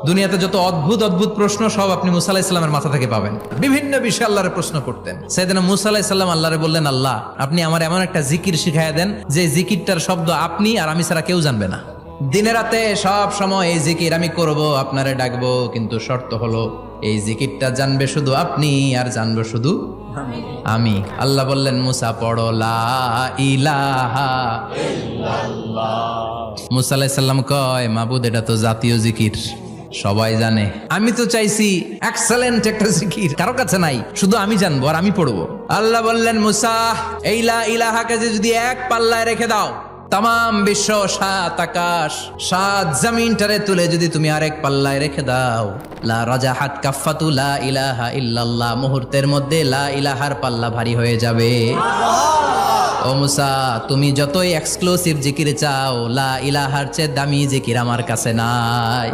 দুনিয়াতে যত অদ্ভুত অদ্ভুত প্রশ্ন সব আপনি মুসা আলাইহিস সালামের মাথা থেকে পাবেন। বিভিন্ন বিষয়ে আল্লাহরে প্রশ্ন করতেন। সাইয়েদনা মুসা আলাইহিস সালাম আল্লাহরে বললেন, আল্লাহ আপনি আমার এমন একটা জিকির শিখাইয়া দেন যে জিকিরটার শব্দ আপনি আর আমি ছাড়া কেউ জানবে না। দিনে রাতে সব সময় এই জিকির আমি করব, আপনারে ডাকবো, কিন্তু শর্ত হলো এই জিকিরটা জানবে শুধু আপনি আর জানবো শুধু আমি। আল্লাহ বললেন, মুসা পড়ো লা ইলাহা ইল্লাল্লাহ। মুসা আলাইহিস সালাম কয়, মাবুদ এটা তো জাতীয় জিকির, সবাই জানে। আমি তো চাইছি এক্সেলেন্ট একটা জিকির, কারো কাছে নাই, শুধু আমি জানবো আর আমি পড়বো। আল্লাহ বললেন, মুসা এই লা ইলাহাকে যদি এক পাল্লায় রেখে দাও, তাম বিশ্ব, 7 আকাশ 7 জমিনটারে তুলে যদি তুমি আরেক পাল্লায় রেখে দাও, লা রাজাহাত কাফাতু লা ইলাহা ইল্লাল্লাহ, মুহূর্তের মধ্যে লা ইলাহার পাল্লা ভারী হয়ে যাবে। ও মুসা, তুমি যতই এক্সক্লুসিভ জিকির চাও, লা ইলাহার চেয়ে দামি জিকির আমার কাছে নাই।